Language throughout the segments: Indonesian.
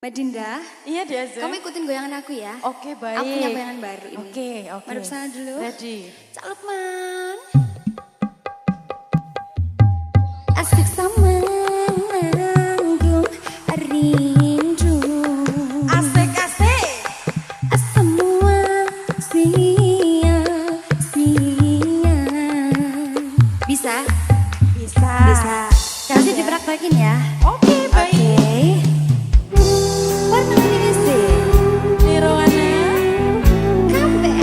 Mbak Dinda, Iya Diaza. kamu ikutin goyangan aku ya. Oke baik. Aku punya goyangan baru ini. Oke. Madep sana dulu. Ready. Cak Lukman. Asik sama nanggung rindu. Asik. Semua sia-sia. Bisa? Bisa. Kasih dipraktekin ya. Oke baik. Warna ini sih. Nirwana. Kabeh.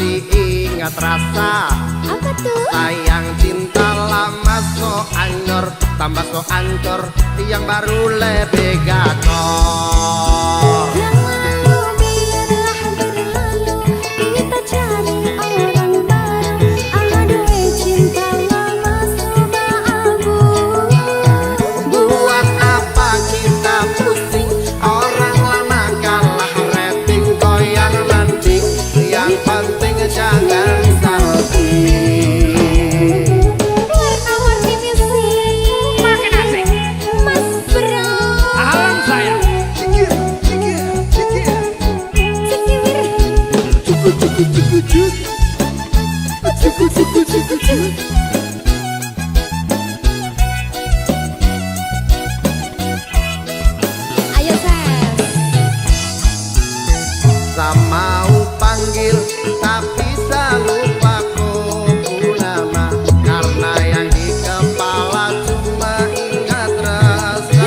masih ingat rasa. Apa tuh? Sayang cinta lama so anyor, tambah so ancur, yang baru lebih gacor. Yang lalu biarlah berlalu, kita cari orang baru. Aduh cinta lama sudah abu. Buat apa kita pusing, orang lama kalah rating, goyang landing, yang penting jangan salting. Warna-warni musik makin asik, Mas Bro. Alam saya. Cikir, cikir, cikir. Cikir. Cukup, cukup, cukup, cukup. Cukup, cukup, cukup, cukup. Ayo Ses. Sama panggil tapi lupa ku nama, karena yang di kepala cuma ingat rasa.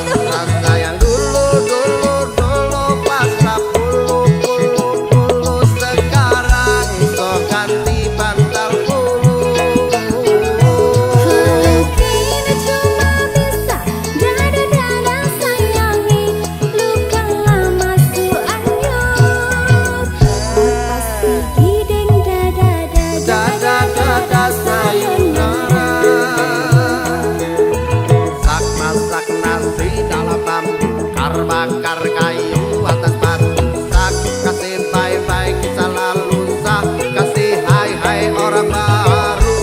Rasa yang dulu pas puluh sekarang so ganti bantal bulu. Kini cuma bisa dada-dada sayangi, luka lama su anyut. Lepas gideng Dada sayonara. Sak masak nasi dalam bambu, bakar kayu atas batu. Sak kasih bye-bye kisah lalu, sak kasih hai-hai orang baru.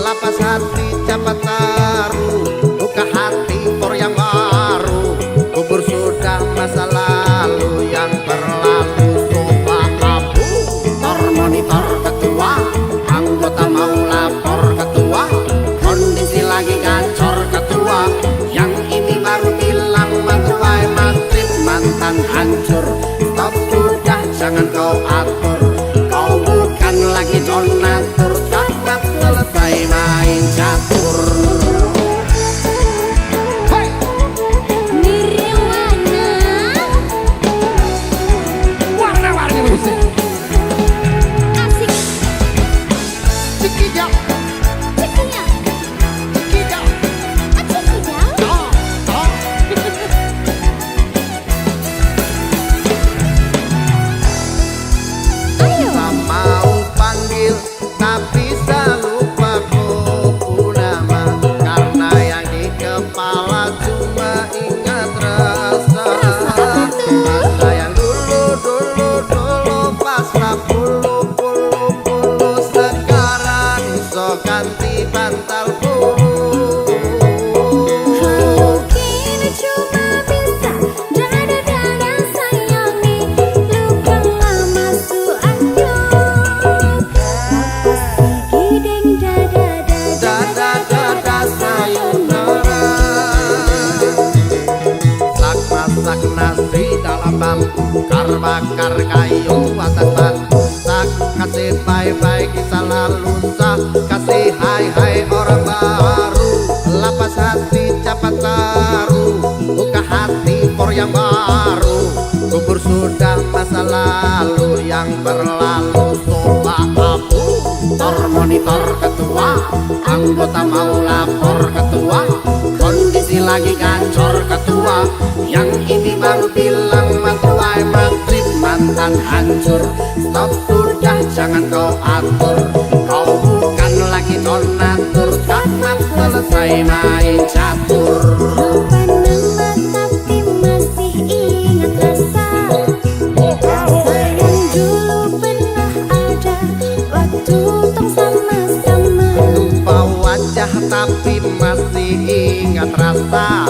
Lapas hati cepat taruh, buka hati for yang baru. Kubur sudah masa lalu, yang berlalu sofa abu. Monitor ketua, anggota mau lapor ketua, kondisi lagi gacor ketua, yang ini baru bilang matuai matrip mantan hancur. Stop sudah jangan kau atur, kau bukan lagi donatur, cepat selesai main catur. Nirwana. Warna-warni musik. Asik. Cikijau, Cikinya. cikijau, Cikijau. oh, oh. Ayo. Mau panggil tapi lupa ku nama, karena yang di kepala cuma ingat rasa. Rasa yang dulu pas puluh sekarang so ganti bantal bulu. Kini cuma bisa dada-dada sayangi, luka lama su anyut. Lepas gideng Dada sayonara. Sak masak nasi dalam bambu, bakar kayu atas batu. Sak kasih bye-bye kisah lalu, sak kasih hai-hai orang baru. Lapas hati cepat taruh, buka hati for yang baru. Kubur sudah masa lalu, yang berlalu sofa abu. Monitor ketua, anggota mau lapor ketua, kondisi lagi gacor ketua, yang ini baru bilang matuai matrip mantan hancur. Stop sudah jangan kau atur, kau bukan lagi donatur, cepat selesai main catur. Lupa nama tapi masih ingat rasa. Rasa yang dulu pernah ada waktu tong sama-sama. Lupa wajah tapi masih ingat rasa.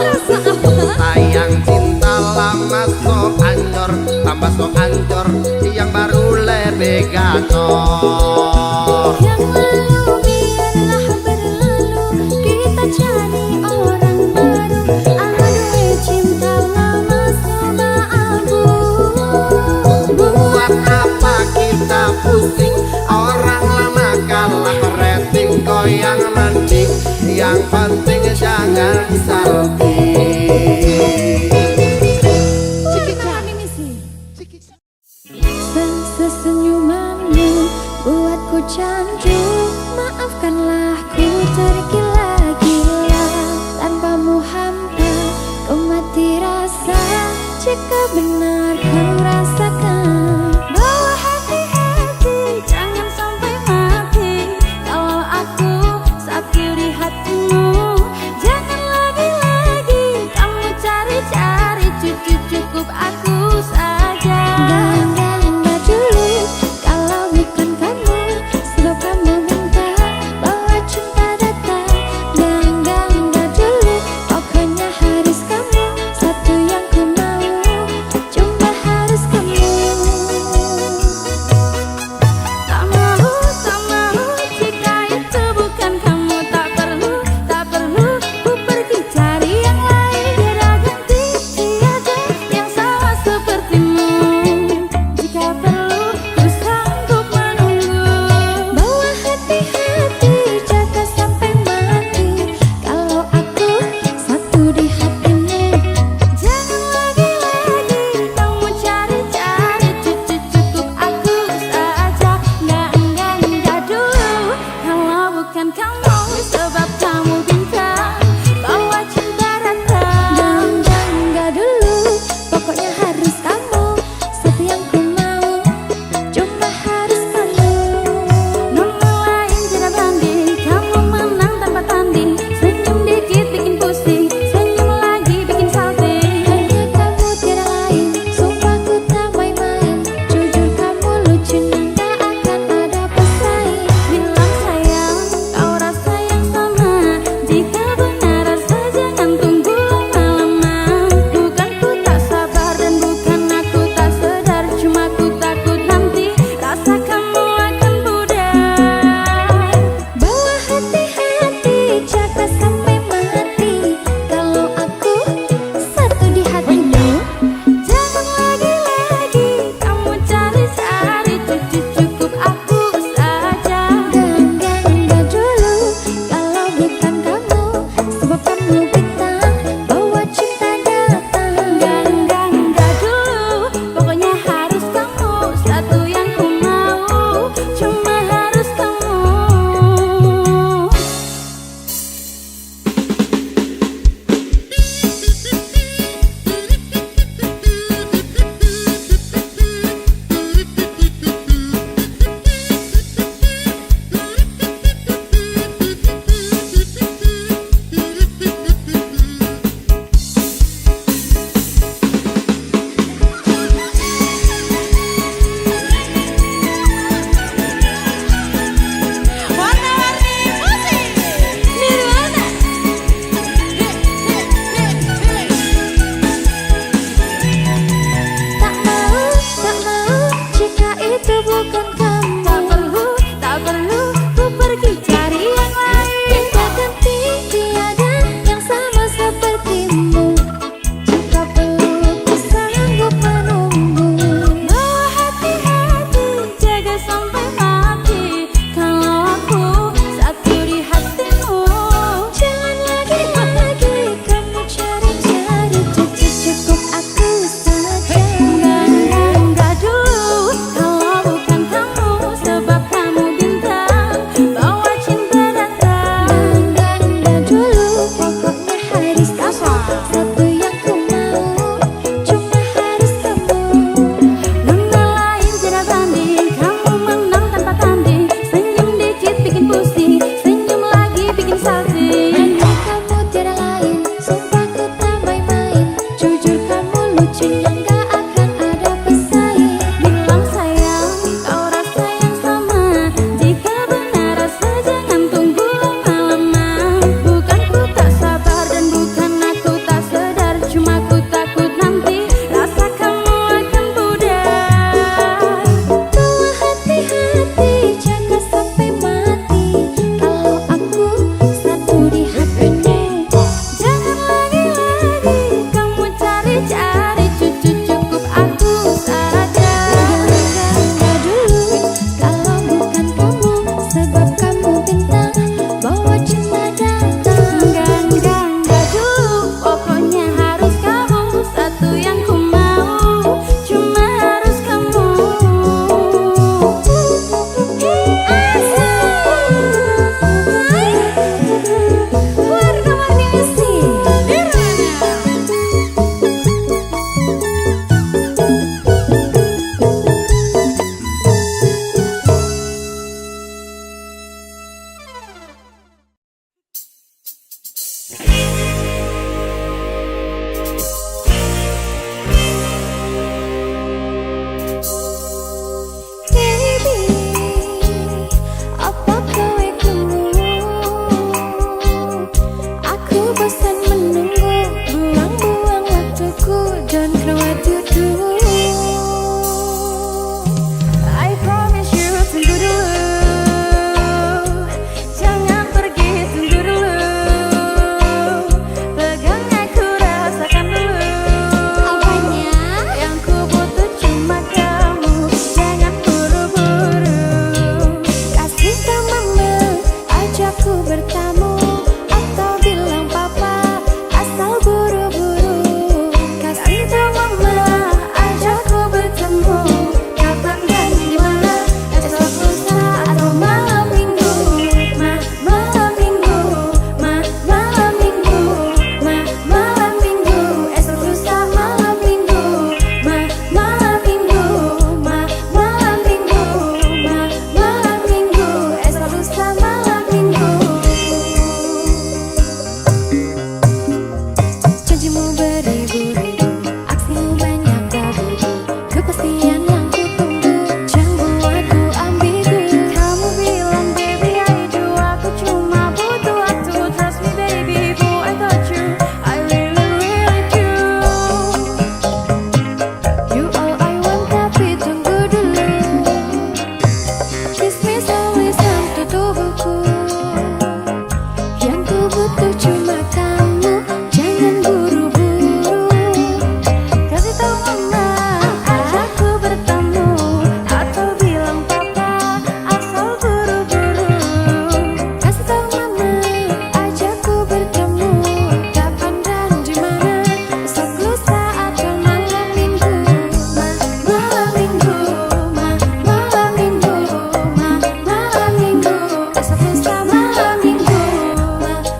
Sayang cinta lama so anyor, tambah so ancur, yang baru lebih gacor. Yang lalu biarlah berlalu, kita cari orang baru. Aduh cinta lama sudah abu. Buat apa kita pusing, orang lama kalah rating, goyang landing, yang penting jangan salting. Warna-warni musik. Sesenyumanmu Jika benar kau rasakan bahwa hati-hati jangan sampai mati. Kalau aku sakit di hatimu, jangan lagi-lagi kamu cari-cari. Cukup aku saja. Enggak dulu kalau bukan kamu, sebab kamu minta bahwa cinta datang. Enggak dulu, pokoknya harus kamu, satu yang ku mau, cuma harus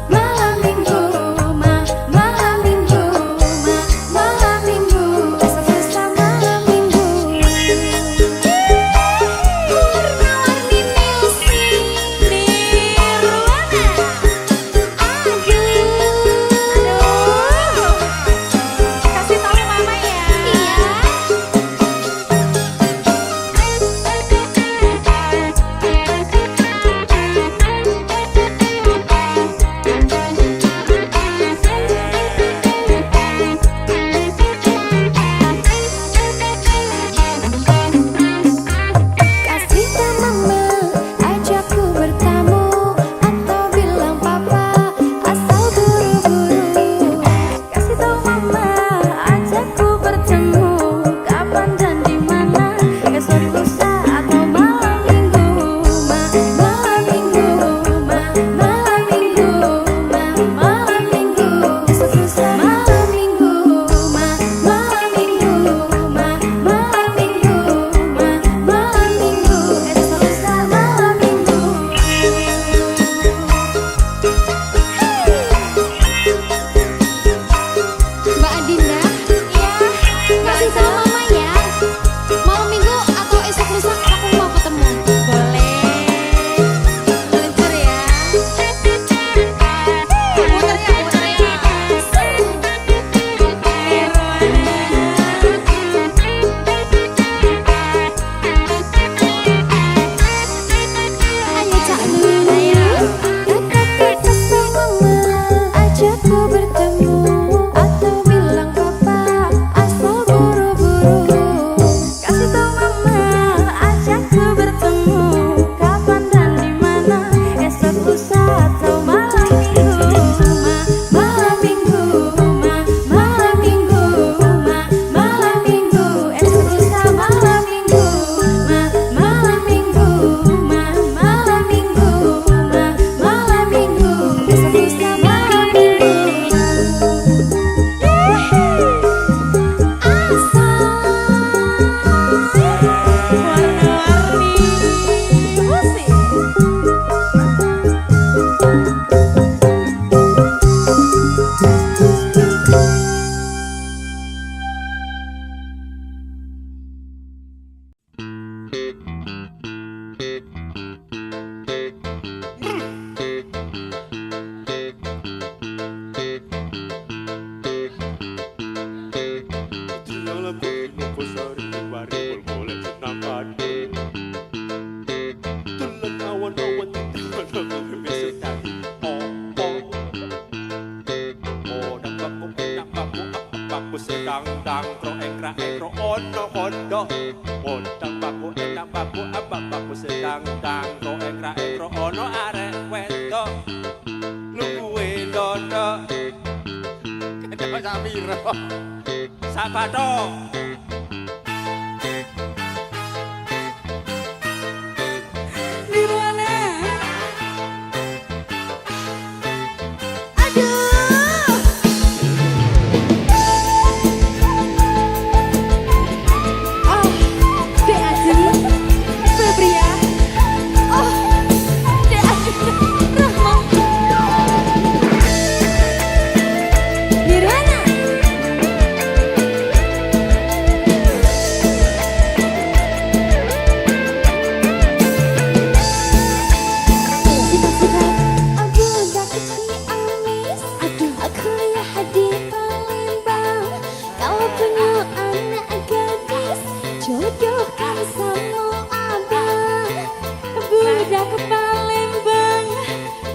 Malam minggu baku sedang dang kro ekra ekro ono kodo Odang baku enak baku abang baku sedang dang kro ekra ekro ono arek wedo Nungguwe dodo Kenapa Sapiro Sapato Nirwana. Oh, Dek Adi, Febria. Oh, Dek Adi, Rahma. Nirwana. Cita-cita aku udah keciamis. Aduh, aku lihat di Palembang. Kalau punya anak gadis, jodohkan sama abang. Budak ke Palembang,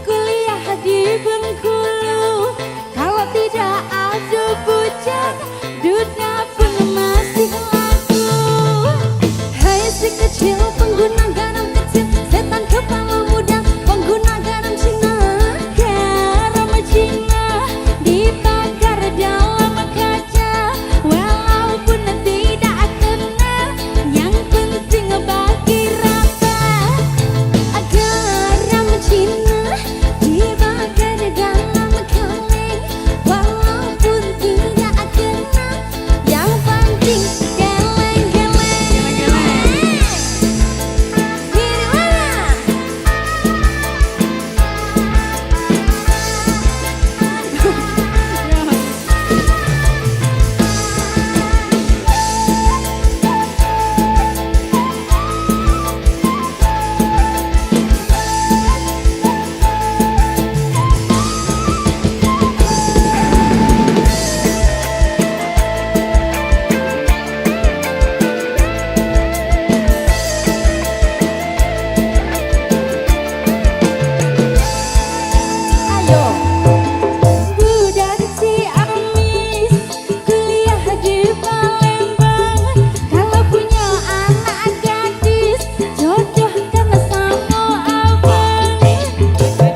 kuliah di Bengkulu. Kalau tidak ada bujang, duda pun masih laku. Hai si kecil pengguna garam kecil, setan kepala muda pengguna garam Cina. Garam Cina dibakar dalam kaca, walaupun tidak kena, yang penting bagi rata. Garam Cina dibakar dalam kaleng, walaupun tidak kena, yang penting geleng-geleng. Nirwana. Ayo, budak Ciamis, kuliah di Palembang. Kalau punya anak gadis, jodohkan sama abang.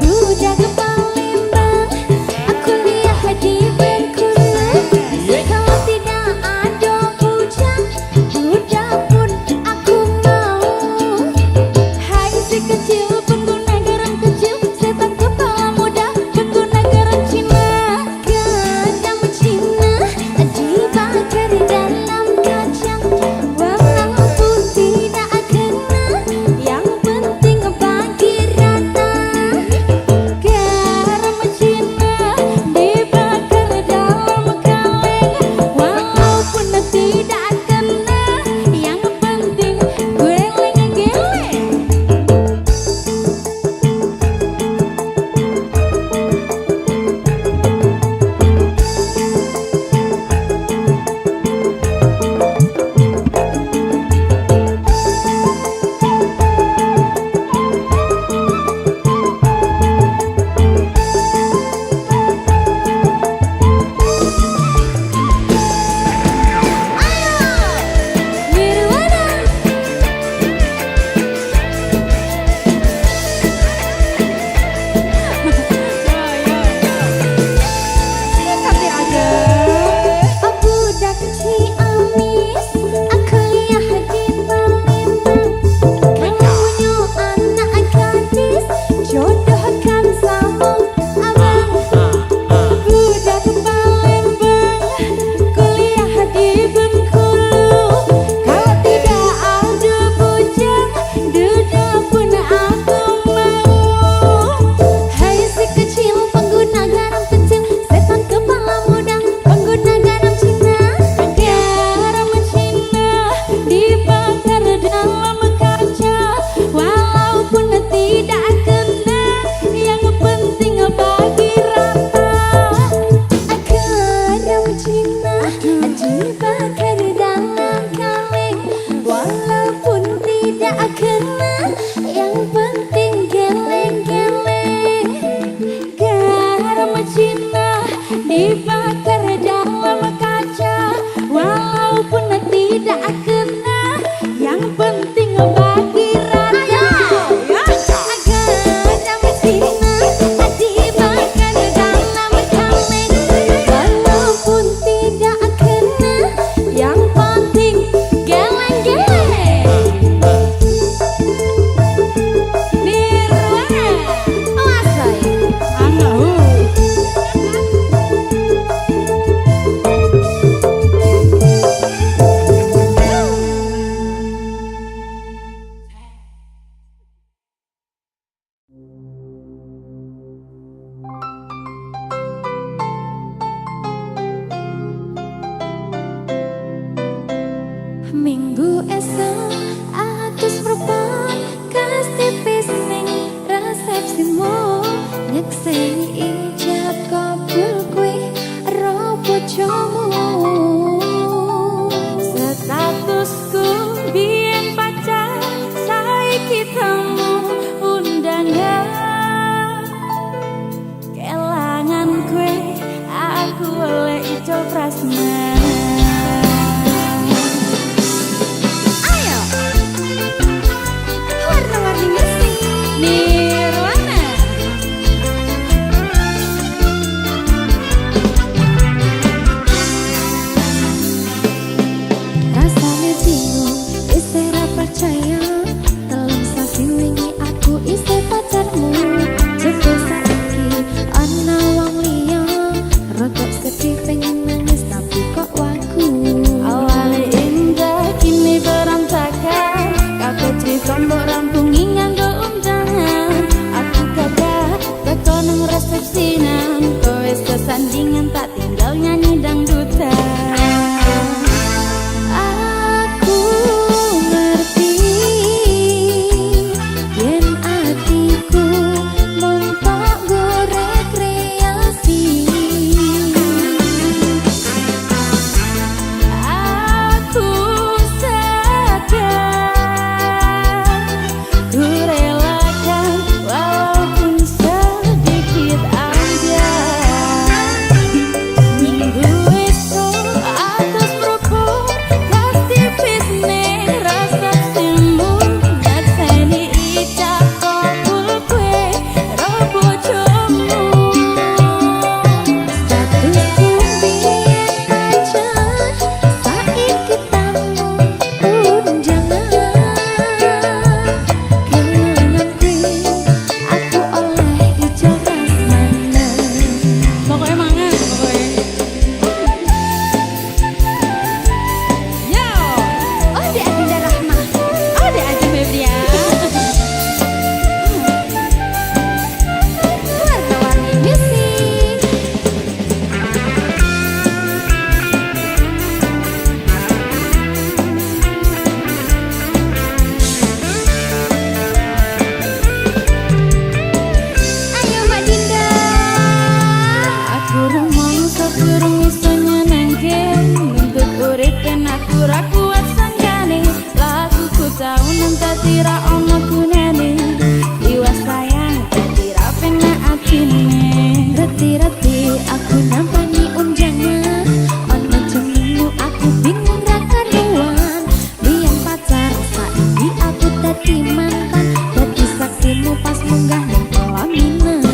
Budak Palembang, aku lihat di Bengkulu. Kalau tidak ada bujang, budak pun aku mau. Hai si kecil pengguna garam kecil, setan kepala muda pengguna garam Cina. Garam Cina dibakar dalam kaca, walaupun tidak kena, yang penting bagi rata. Garam Cina dibakar dalam kaleng, walaupun tidak kena, yang penting geleng-geleng. Nirwana. Tapi ada Budak Ciamis, aku lihat di Palembang. Kalau punya anak gadis, jodohkan sama abang. budak Palembang, kuliah di Bengkulu. Kalau tidak ada bujang, duda pun aku mau. Hai si kecil pengguna garam kecil, setan kepala muda pengguna garam Cina. Garam Cina dibakar dalam kaca, walaupun tidak kena, yang penting bagi rata. Garam Cina dibakar dalam kaleng, walaupun tidak kena, yang penting geleng-geleng. Garam Cina dibakar dalam kaca, sandingan tak tinggal nyanyi dangdutan. Aku ngerti yen atiku montok gorek kreasi. Aku sadar ku relakan walaupun sedikit aja. Minggu esok aku seruput kasih bisnis rasa timbul nyakseni icap kopul kue robo jomu. Statusku biyen pacar saiki tamu undangan. Kenangan kuwi aku oleh ijo prasmanan. Pokoknya mangan pokoknya. Yo, Ode Adinda Rahma, Ode Aji Febrian. Warna-warni musik. Ayo Mbak Dinda. Aku rumangsa durung iso nyenengke, nuntut urip yen aku ra kuat sanjane. Laguku taunan dadi ra ono gunane, liwat sayang dadi ra penak atine. Reti-reti aku nampani unjangan, ono jenengmu aku bingung ra karuan. Biyen pacar saiki aku dadi mantan, dadi saksimu pas munggah ning pelaminan.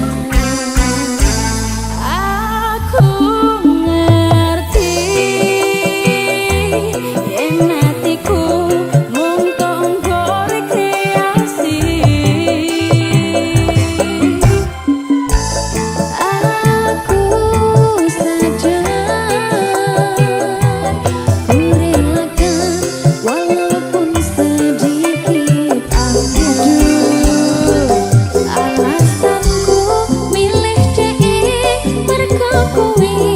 Aku ngerti yen atiku mung tonggo rekreasi. Aku sadar ku relakan walaupun sedikit aja. Alasanku milih dhek mergo kuwi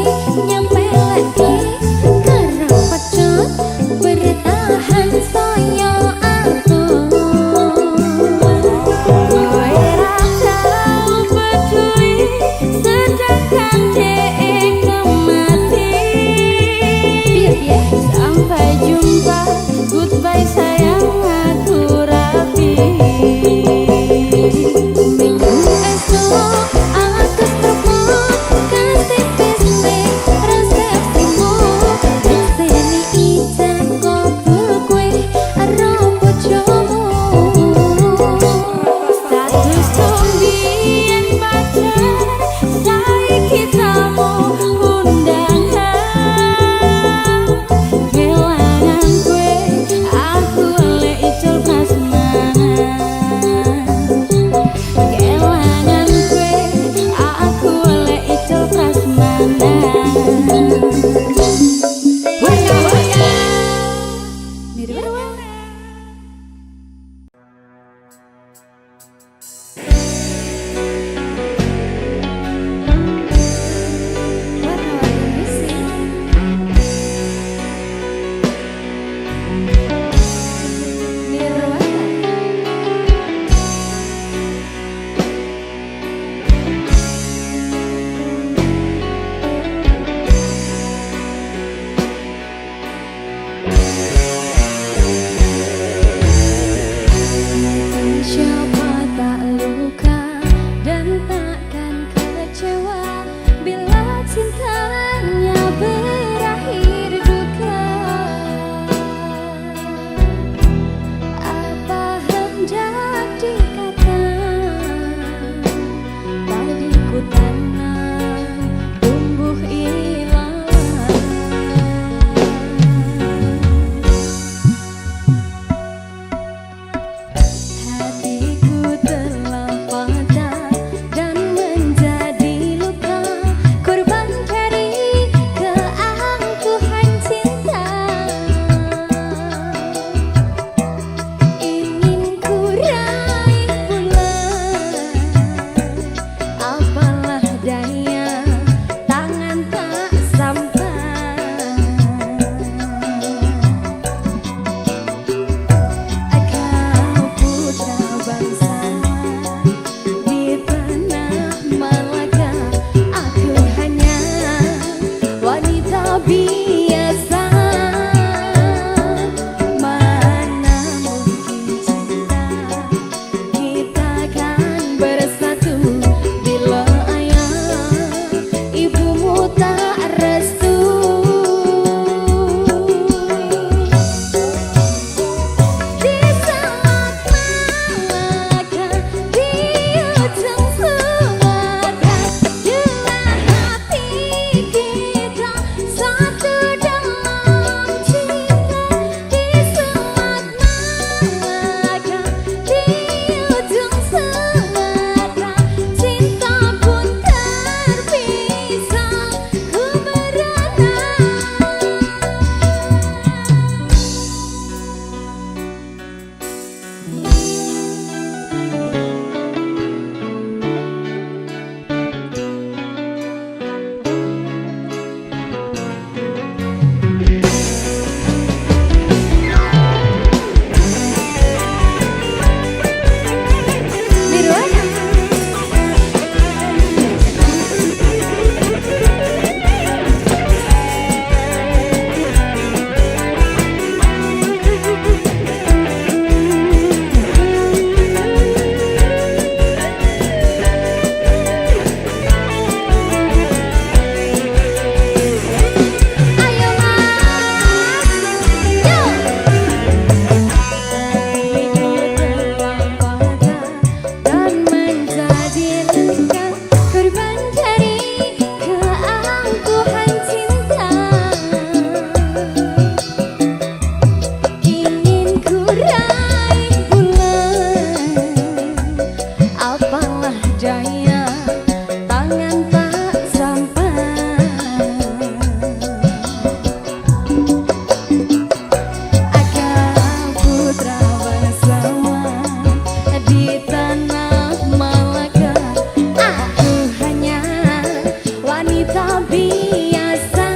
wanita biasa.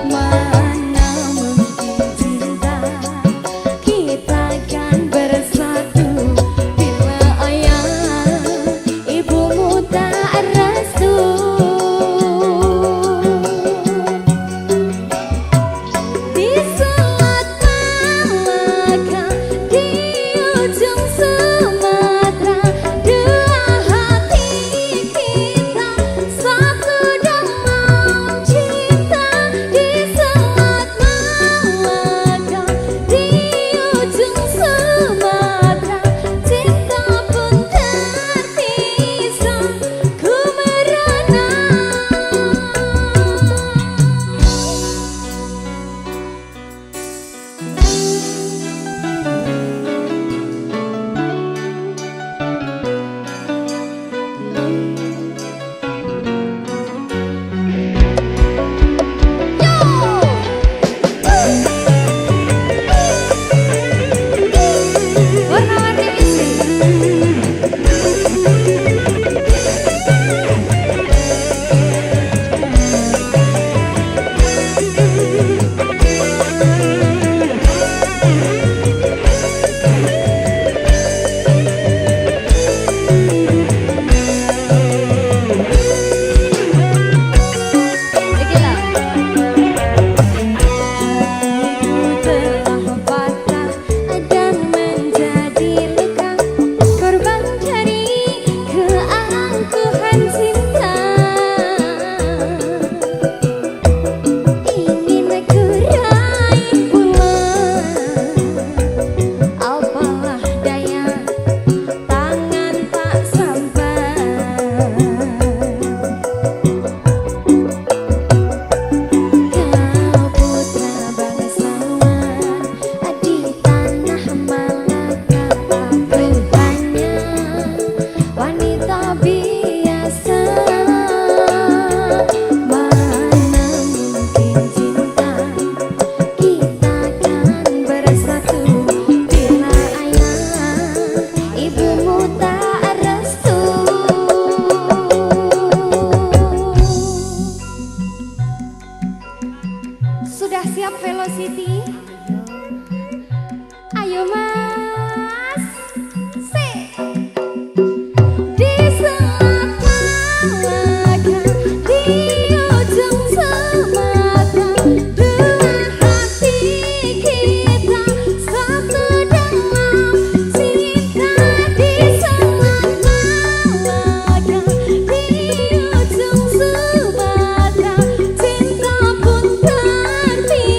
Mana mungkin cinta kita kan bersatu bila ayah ibumu tak restu. Di Selat Malaka, di ujung Sumatera, dua hati kita satu dalam cinta. Di Selat Malaka, di ujung Sumatera, cinta pun terpisah, ku merana. Warna-warni telah patah dan menjadi luka, korban dari keangkuhan cinta. Ingin ku raih pulang, apalah daya, tangan tak sampai. Kau putra bangsawan di tanah Malaka, aku hanya wanita biasa. Mana mungkin cinta kita kan bersatu bila ayah ibumu tak restu. Sudah siap Velocity? Ayo mas, di Selat Malaka, di ujung Sumatera, dua hati kita satu dalam cinta. Di Selat Malaka, di ujung Sumatera, cinta pun terpisah,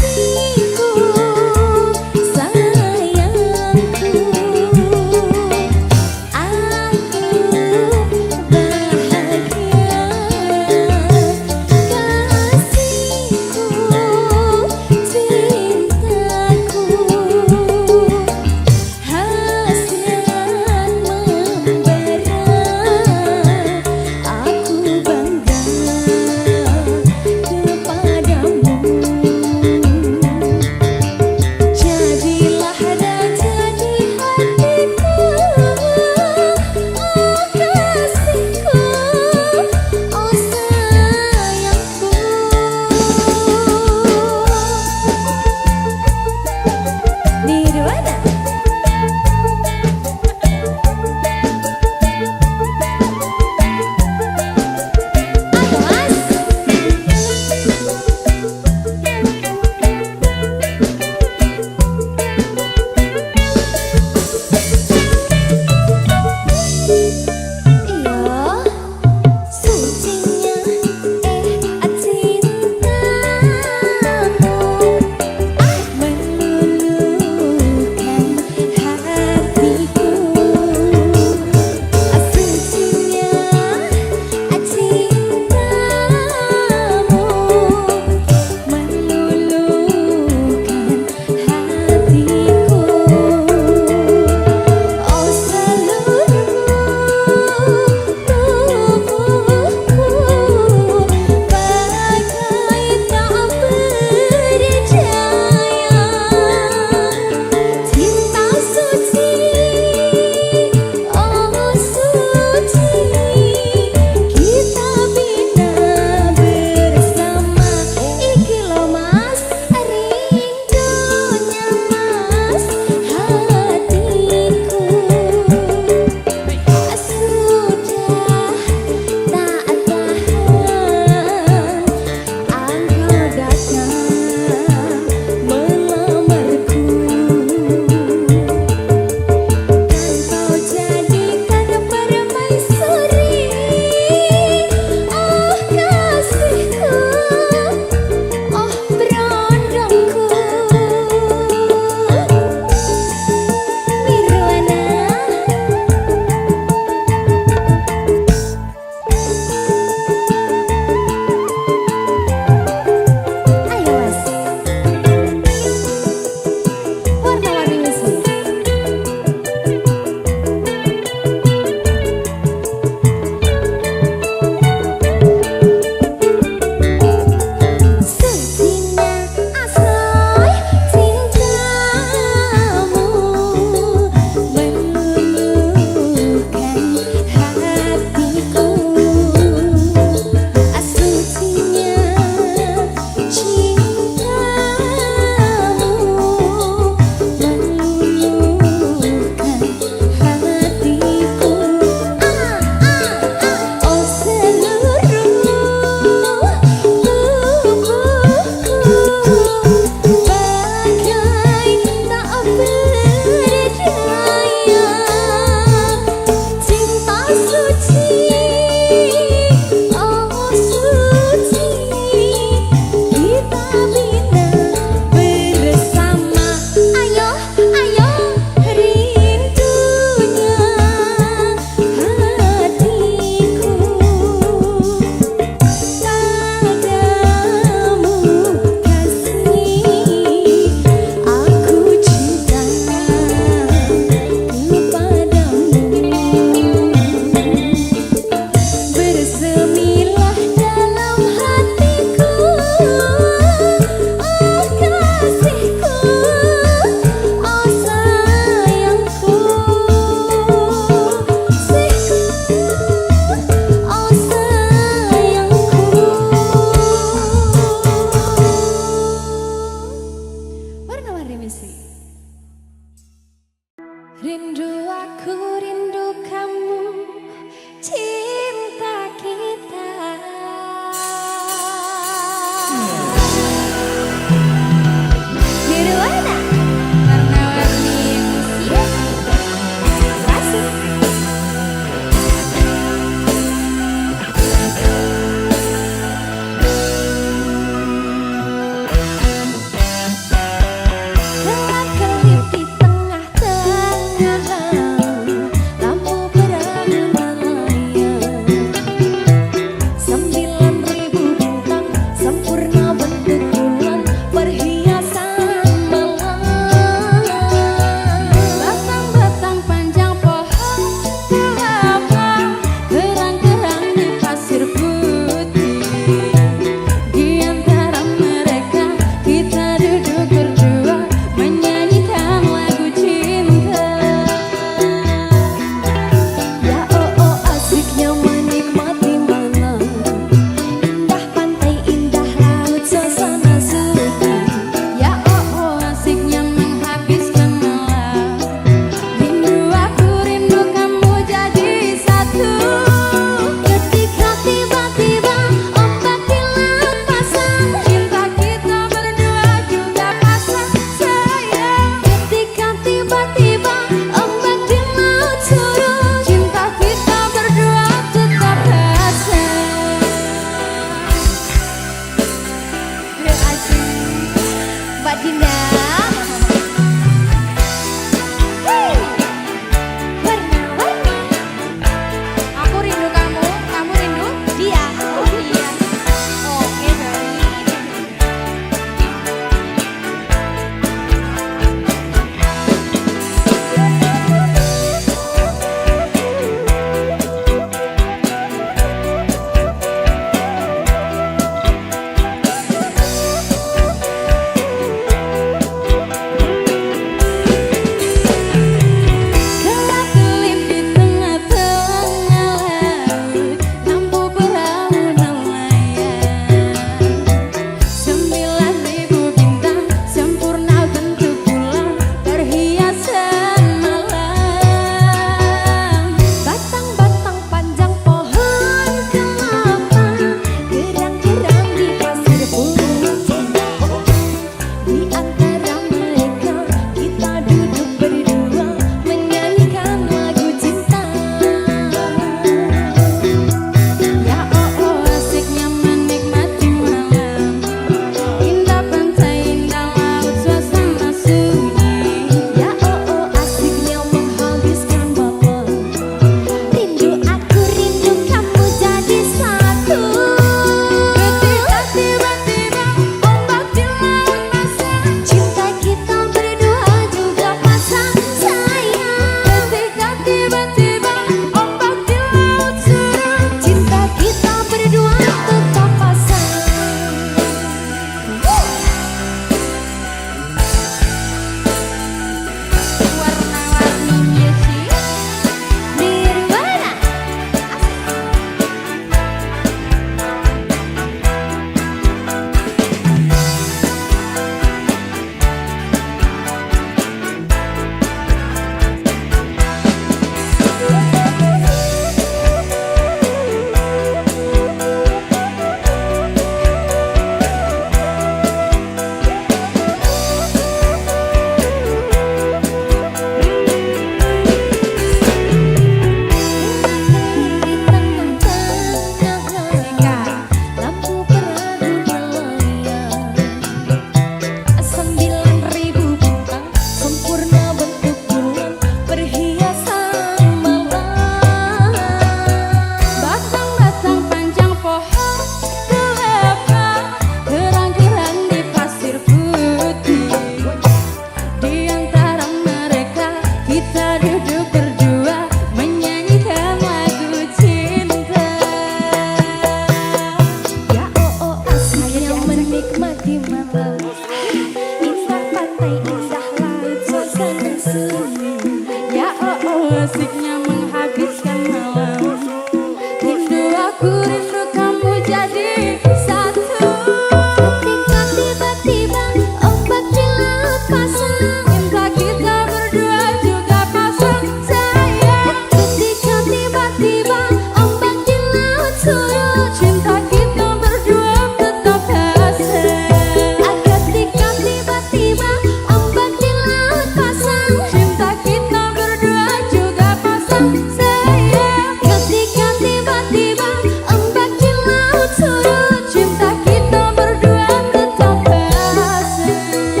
surut, cinta kita berdua tetap asing. Ketika tiba-tiba ombak di laut pasang, cinta kita berdua juga pasang sayang. Ketika tiba-tiba ombak di laut surut, cinta kita berdua tetap asing.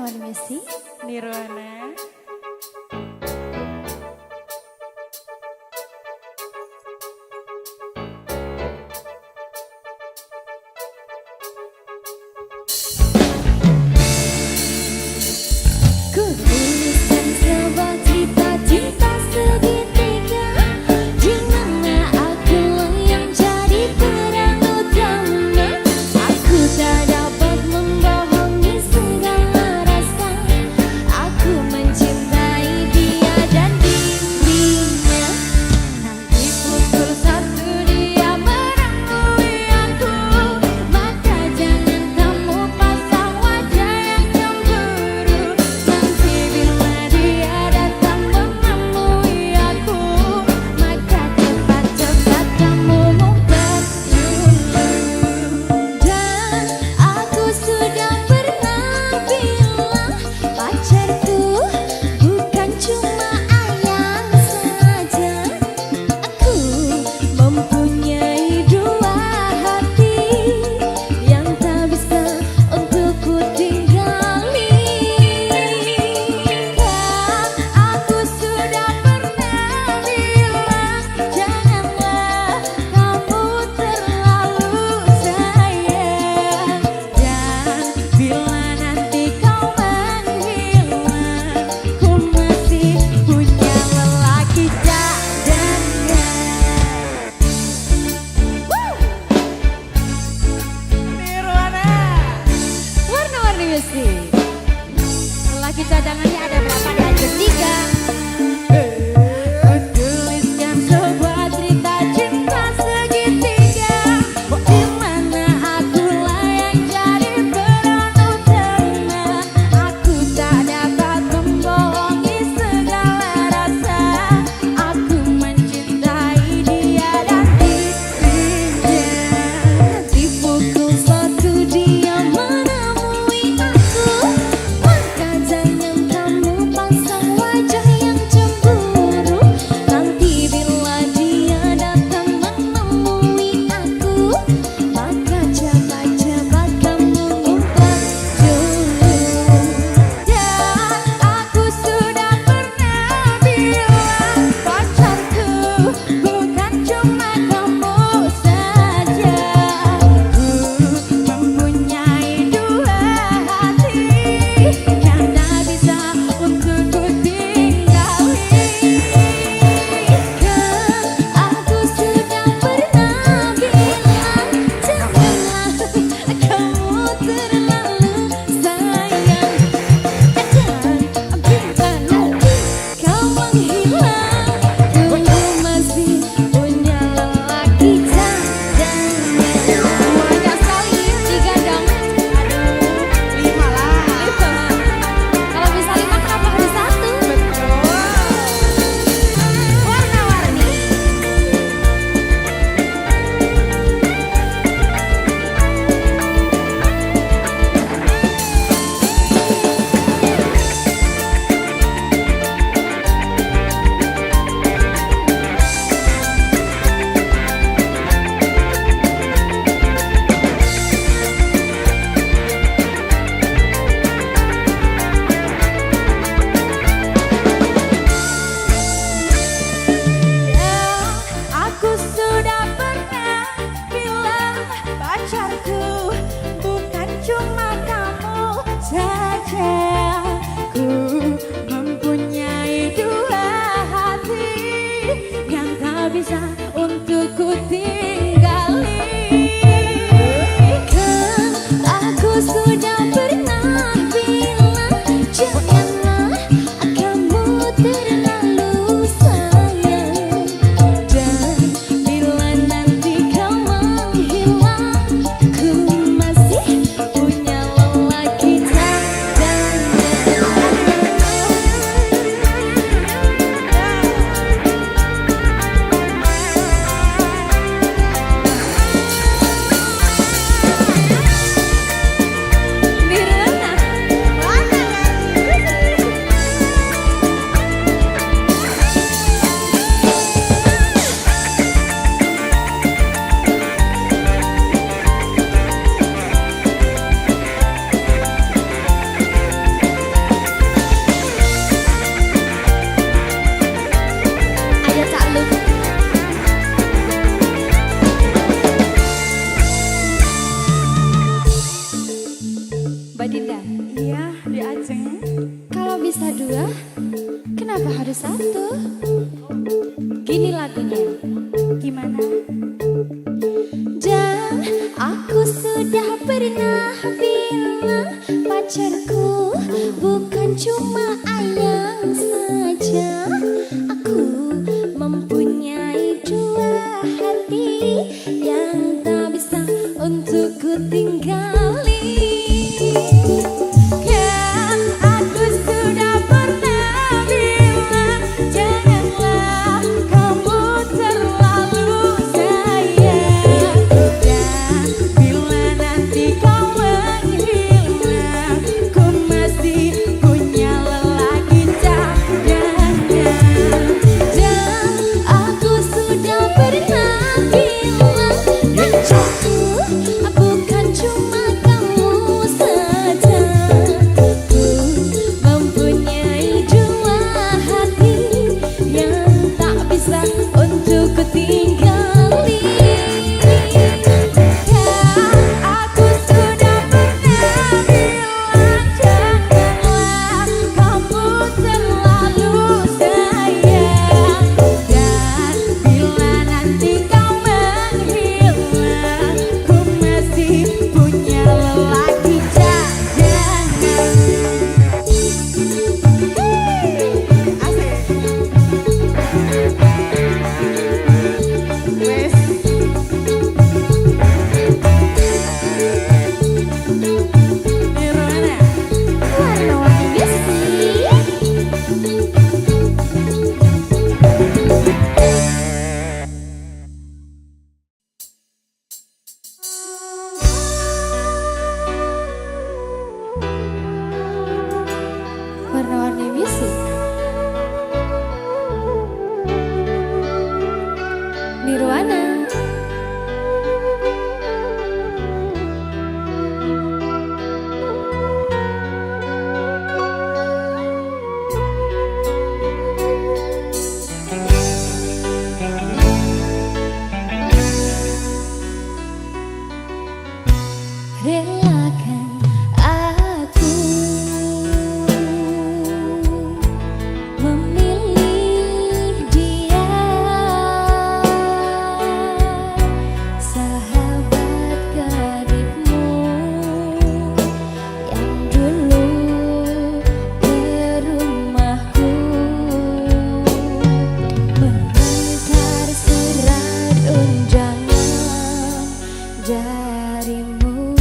Warna-warni Messi Nirwana. Ku tuliskan sebuah cerita cinta segitiga di mana aku yang jadi peran utama. Aku tak dapat membohongi segala rasa. Aku mencintai dia dan dirinya. Nanti pukul 1 dia menemui aku, maka jangan kamu pasang wajah yang cemburu. Nanti bila dia datang menemui aku, maka cepat-cepat kamu ngumpet dulu. Dan aku sudah pernah bilang pacarku bukan cuma ayang saja. Aku mempunyai dua hati yang tak bisa untuk ku tinggali. Dan aku sudah pernah bilang janganlah kamu terlalu sayang. Dan bila nanti kau menghilang, ku masih punya lelaki cadangan. Nirwana. Warna-warni musik. Lelaki cadangannya ada berapa? Ada 3. Ku tuliskan sebuah cerita cinta segitiga di mana akulah yang jadi peran utama. Aku tak dapat membohongi segala rasa. Aku mencintai dia dan dirinya. Di pukul 1 dia menemui aku, maka jangan kamu pasang wajah yang cemburu. Nanti bila dia datang menemui aku, maka cepat-cepat kamu ngumpet dulu. Dan aku sudah pernah bilang pacarku bukan cuma kamu saja. Ku mempunyai dua hati yang tak bisa untuk ku tinggali. Kan aku sudah pernah bilang janganlah kamu terlalu sayang. Dan bila nanti kau menghilang, ku masih punya lelaki cadangan. Banyak sekali 3 dong. Aduh, 5 lah. Kalau bisa 5 kenapa harus 1? Warna-warni. Aku sudah pernah bilang pacarku bukan cuma kamu saja. Ku mempunyai dua hati yang tak bisa untuk ku tinggali. Kan aku sudah pernah bilang janganlah kamu terlalu sayang. Dan bila nanti kau menghilang, ku masih punya lelaki cadangan. Aku sudah pernah bilang pacarku bukan cuma ayang saja. Aku mempunyai dua hati yang tak bisa untuk ku tinggali. Kan aku sudah pernah bilang janganlah kamu terlalu sayang. Dan bila nanti kau menghilang, ku masih punya lelaki cadangan. Dan aku sudah pernah bilang pacarku bukan cuma kamu saja. Ku mempunyai dua hati yang tak bisa untuk ku tinggali. Aku sudah pernah bilang janganlah kamu terlalu sayang. Dan bila nanti kau menghilang, ku masih punya lelaki cadangan. Wes. Nirwana. Warna-warni sih. Warna-warni musik. Nirwana. Relakan aku memilih dia, sahabat karibmu yang dulu ke rumahku mengantar surat undangan darimu.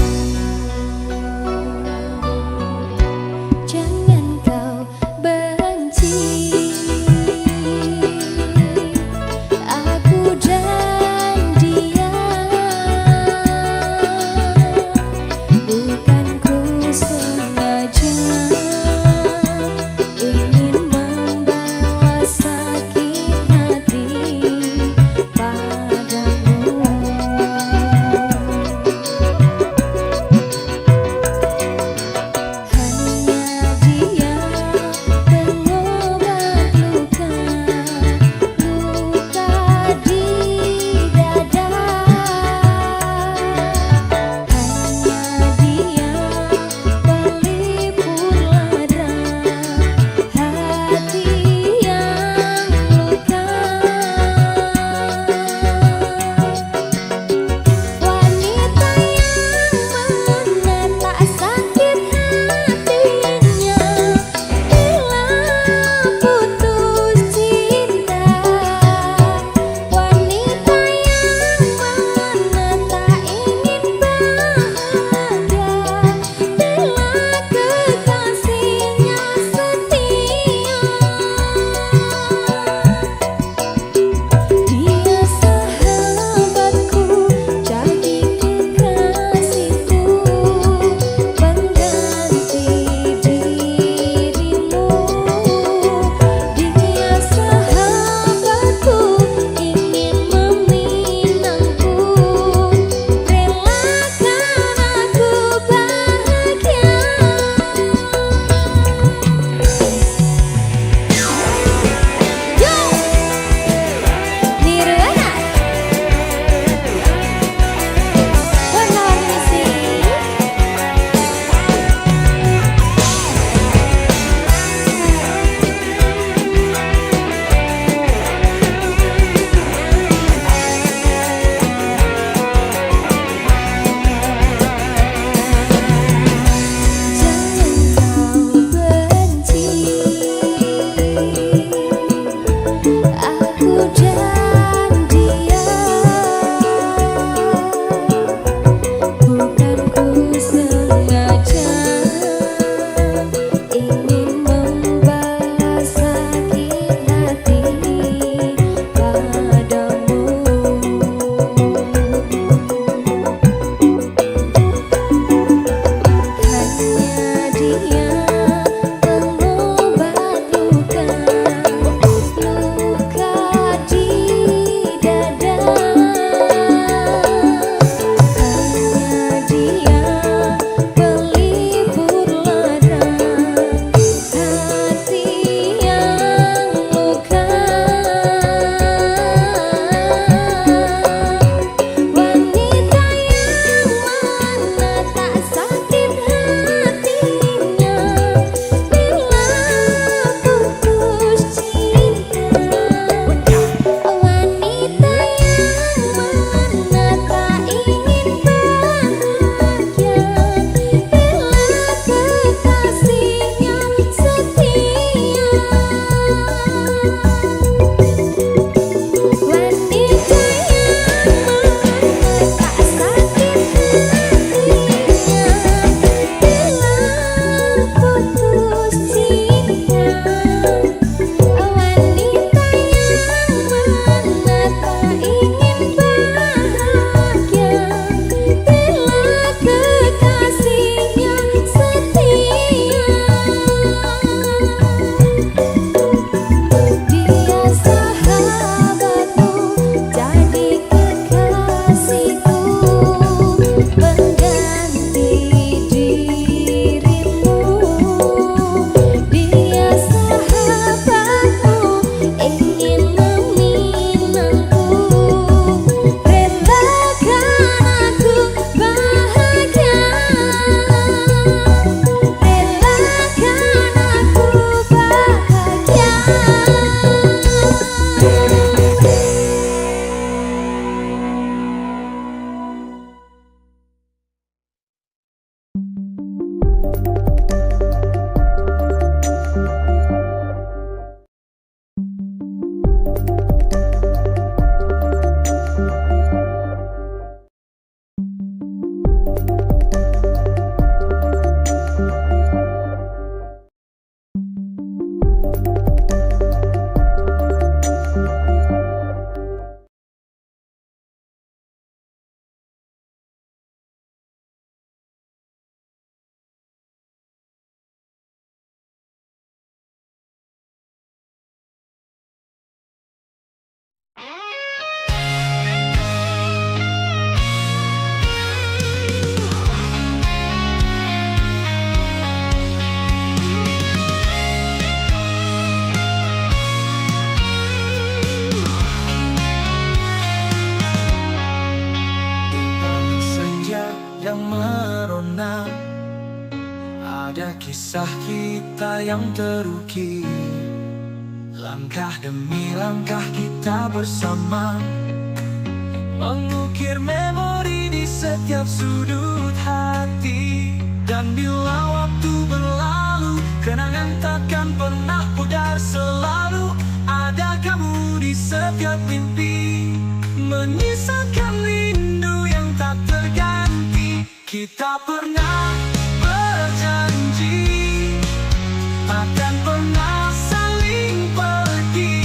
Senja yang merona, ada kisah kita yang terukir. Langkah demi langkah kita bersama, mengukir memori di setiap sudut hati. Dan bila waktu berlalu, kenangan takkan pernah pudar. Selalu ada kamu di setiap mimpi, menyisakan rindu yang tak terganti. Kita pernah berjanji akan pernah saling pergi,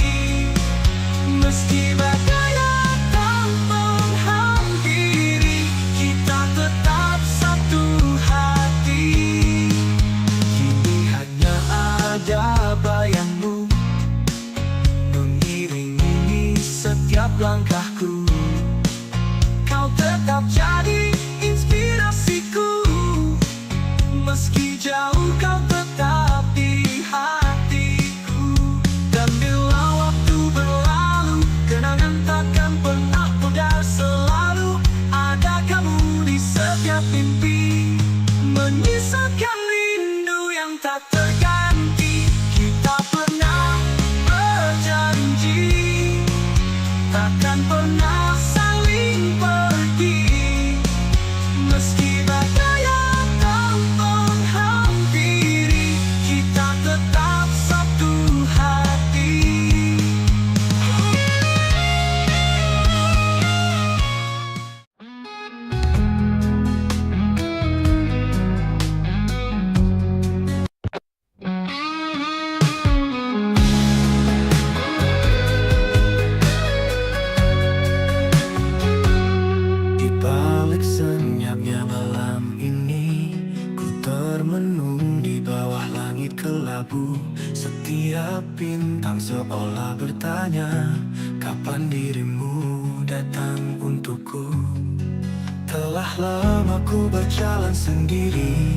meski badai datang menghampiri, kita tetap satu hati. Kini hanya ada bayangmu mengiringi setiap langkahku. Kau tetap jadi inspirasiku, meski jauh kau tetap di hatiku. Dan bila waktu berlalu, kenangan takkan pernah pudar. Selalu ada kamu di setiap mimpi, menyisakan rindu yang tak terganti. Kita pernah berjanji takkan pernah saling pergi, meski badai datang menghampiri, kita tetap satu hati. Di balik senyapnya malam ini, ku termenung di bawah langit kelabu. Setiap bintang seolah bertanya, kapan dirimu datang untukku? Telah lama ku berjalan sendiri,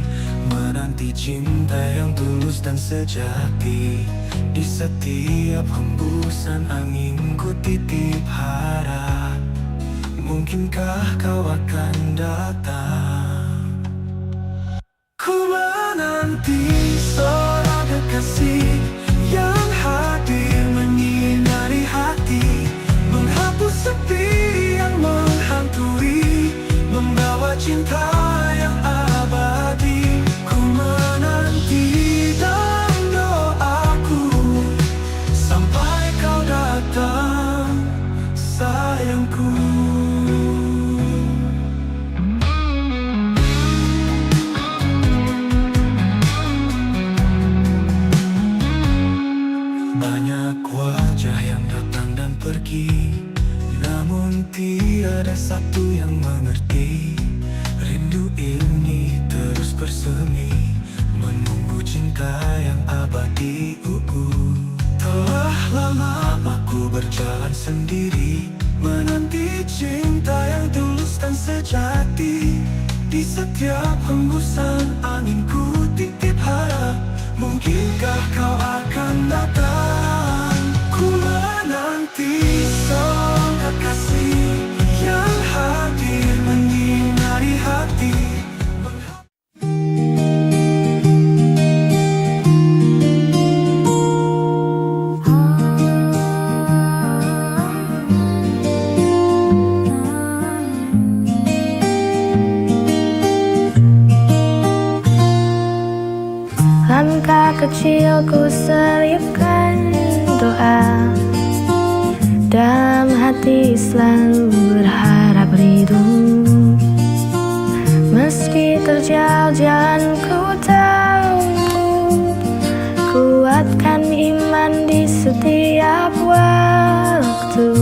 menanti cinta yang tulus dan sejati. Di setiap hembusan angin ku titip harap, mungkinkah kau akan datang? Ku menanti seorang kekasih yang hadir menyinari hati, menghapus sepi yang menghantui, membawa cinta yang abadi. Ku menanti dalam doaku sampai kau datang, sayangku. Banyak wajah yang datang dan pergi, namun tiada satu yang mengerti. Rindu ini terus bersemi, menunggu cinta yang abadi. Telah lama aku berjalan sendiri, menanti cinta yang tulus dan sejati. Di setiap hembusan angin ku titip harap, mungkinkah kau akan datang? Ku menanti seorang kekasih yang hadir menyinari hati. kecil ku selipkan doa, dalam hati selalu berharap ridho. Meski terjal jalan ku tahu, kuatkan iman di setiap waktu.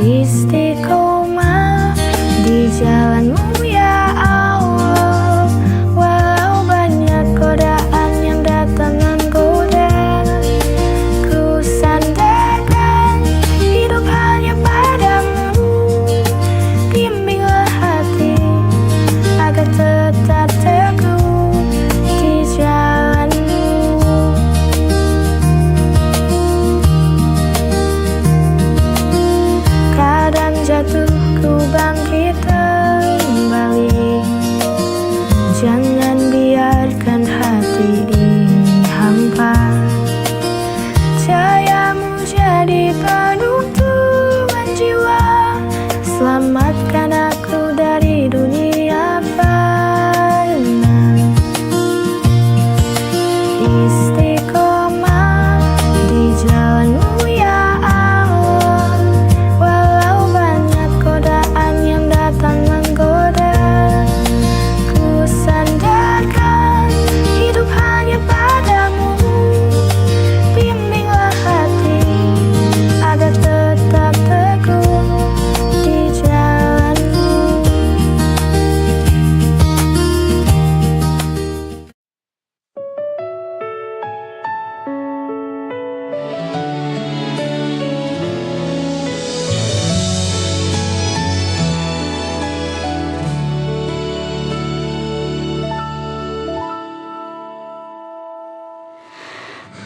Istiqomah di jalanmu ya Allah, walau banyak godaan yang datang menggoda. Ku sandarkan hidup hanya padamu, bimbinglah hati agar tetap teguh di jalanmu. Kadang jatuh ku bangkit kembali, jangan biarkan hati ini hampa. Cahayamu jadi penuntun jiwa, selamatkan aku dari dunia fana. Istiqomah di jalanmu ya Allah, walau banyak godaan yang datang menggoda. Ku sandarkan hidup hanya padamu, bimbinglah hati agar tetap teguh di jalanmu.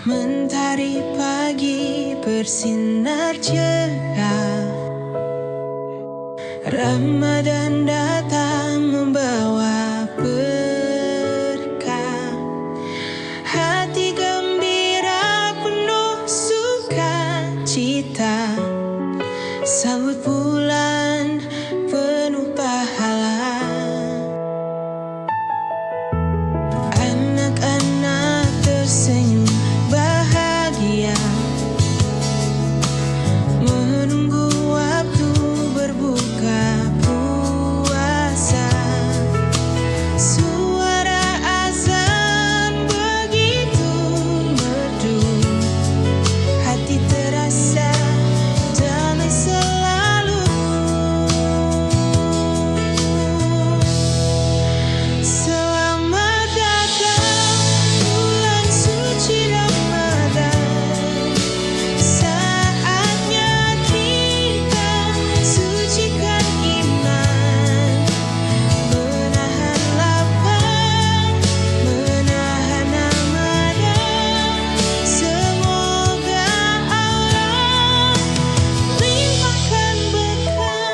Mentari pagi bersinar cerah, Ramadan datang membawa berkah. Hati gembira penuh sukacita, sambut bulan penuh pahala. Anak-anak tersenyum bahagia, menunggu waktu berbuka puasa. Suara azan begitu merdu, hati terasa damai selalu. Selamat datang bulan suci Ramadan, saatnya kita sucikan iman, menahan lapar, menahan amarah. Semoga Allah limpahkan berkah.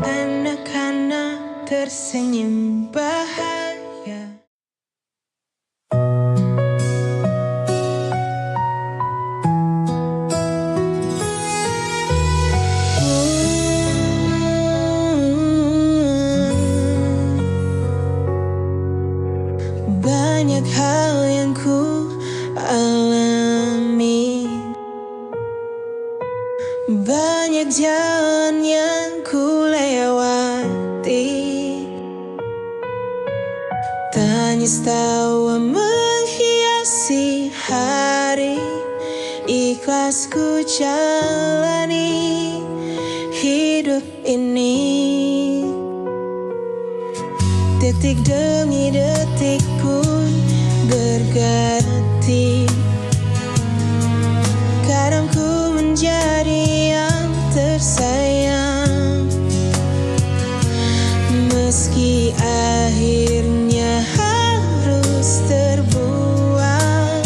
Anak-anak tersenyum bahagia. Banyak hal yang ku alami, banyak jalan yang ku lewati. Tangis tawa menghiasi hari, ikhlas ku jalani hidup ini. Detik demi detik pun berganti, kadang ku menjadi yang tersayang. Meski akhirnya harus terbuang,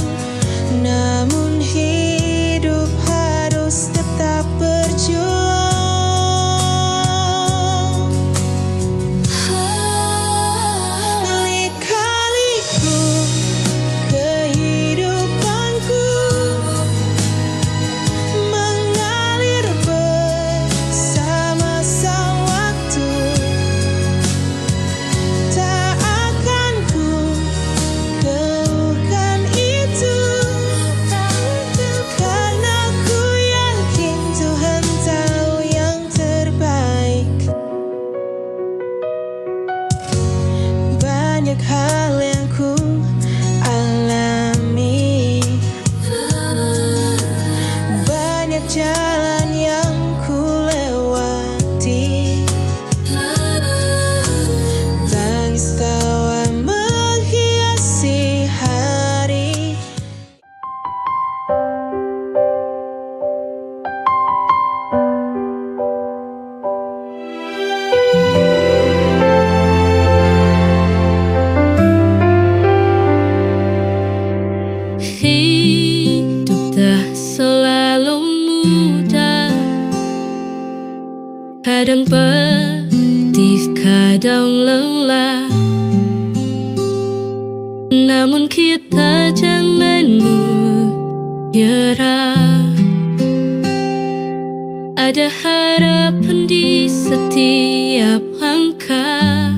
namun hidup harus tetap berjuang. Kadang pedih, kadang lelah, namun kita jangan menyerah. Ada harapan di setiap langkah.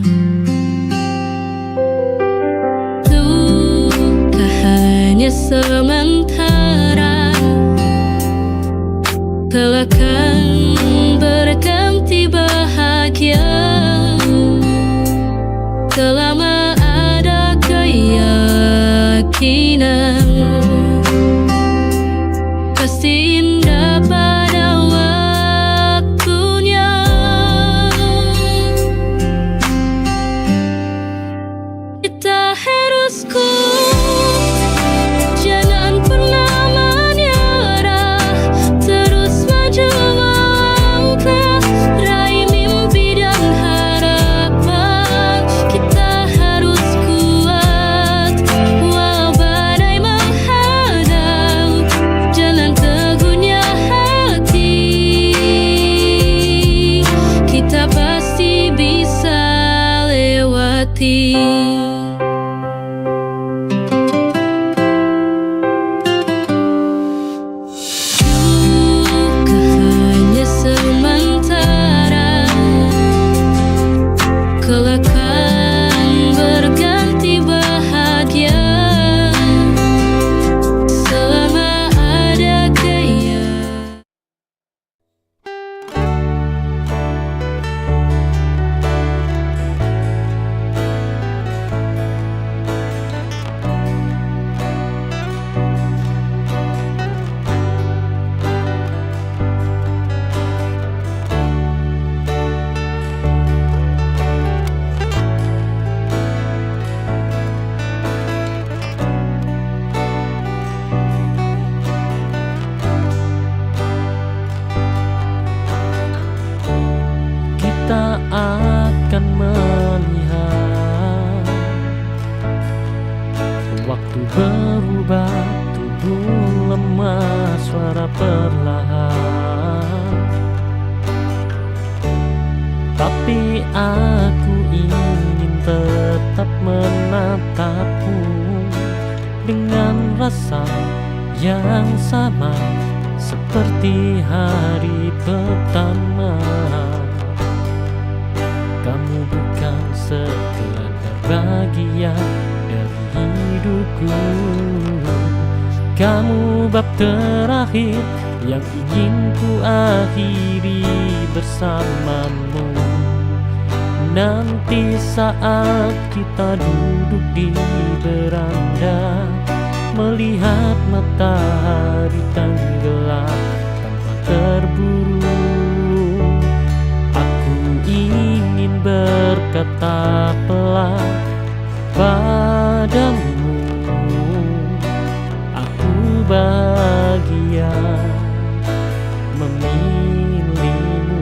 Luka hanya sementara, kelak akan berganti bahagia. Selama ada keyakinan, pasti indah pada waktunya. Kita harus kuat, jangan pernah menyerah, terus maju melangkah, raih mimpi dan harapan. Kita harus kuat, walau badai menghadang, jalan teguhnya hati. Kita pasti bisa lewati. Duka hanya sementara, kelak akan berganti bahagia. Selama ada keyakinan. Kita akan melihat waktu berubah, tubuh lemah, suara perlahan. Tapi aku ingin tetap menatapmu dengan rasa yang sama seperti hari pertama. Kamu bukan sekedar bagian dari hidupku, kamu bab terakhir yang ingin ku akhiri bersamamu. Nanti saat kita duduk di beranda, melihat matahari tenggelam tanpa terburu, ingin berkata pelan padamu, aku bahagia memilihmu.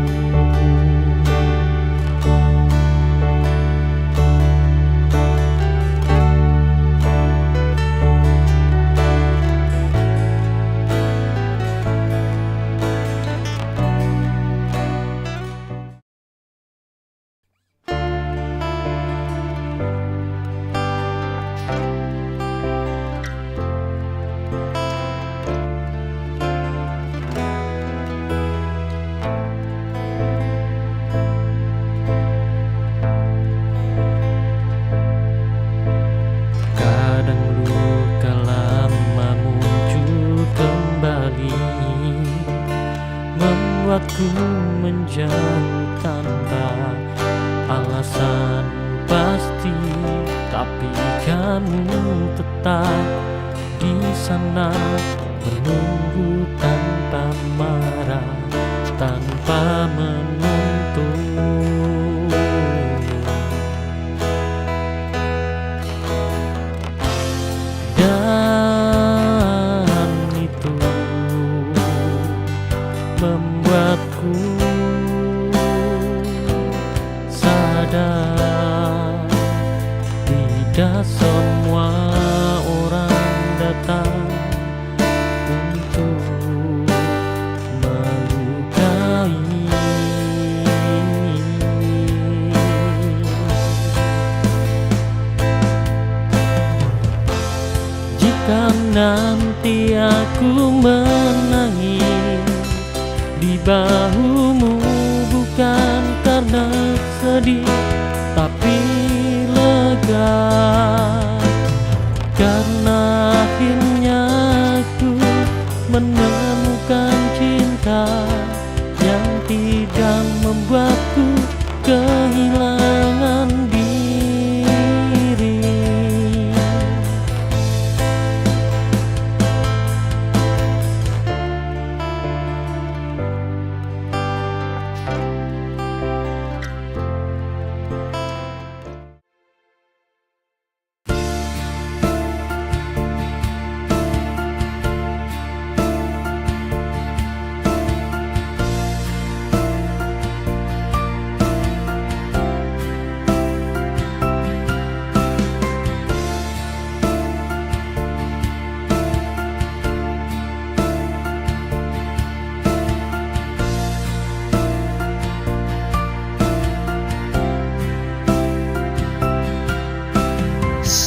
Membuatku menjauh tanpa alasan pasti, tapi kamu tetap di sana menunggu tanpa marah, tanpa menuntut. Dan itu membuatku sadar tidak semua orang datang untuk melukai. bahumu bukan karena sedih, tapi lega karena akhirnya aku menemukan cinta yang tidak membuatku kehilangan diri.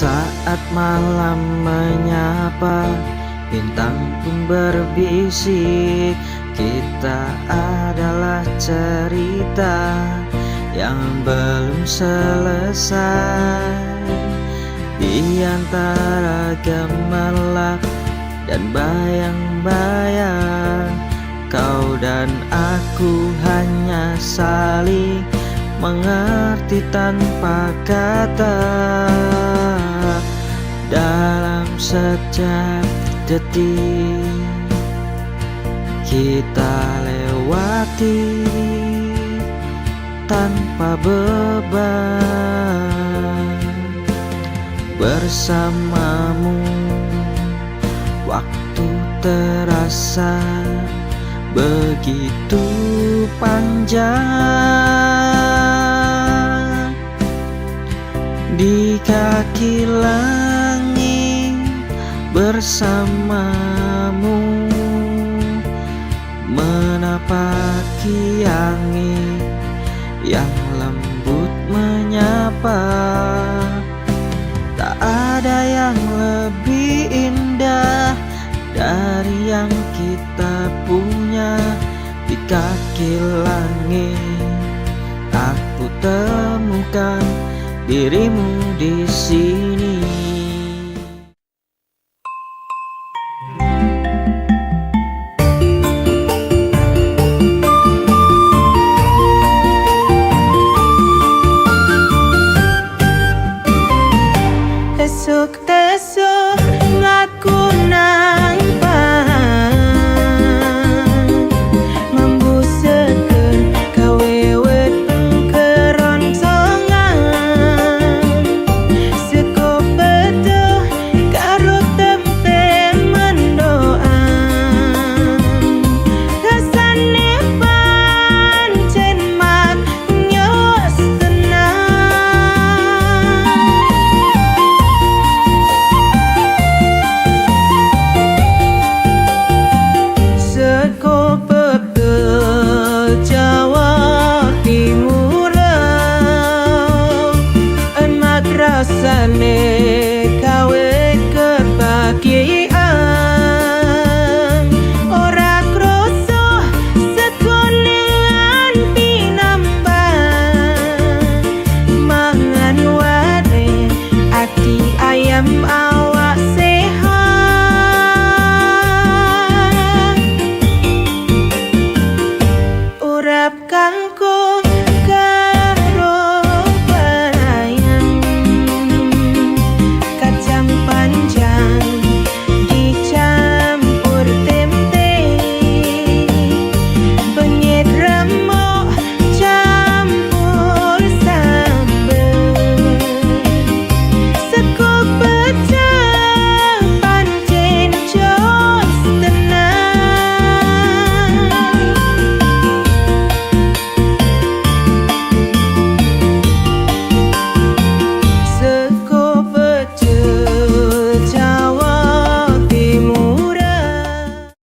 Saat malam menyapa, bintang pun berbisik. Kita adalah cerita yang belum selesai. Di antara gemerlap dan bayang-bayang, kau dan aku hanya saling mengerti tanpa kata. Dalam setiap detik kita lewati tanpa beban. Bersamamu waktu terasa begitu panjang. Di kaki langit bersamamu, menapaki angin yang lembut menyapa. Tak ada yang lebih indah dari yang kita punya. Di kaki langit aku temukan dirimu di sini.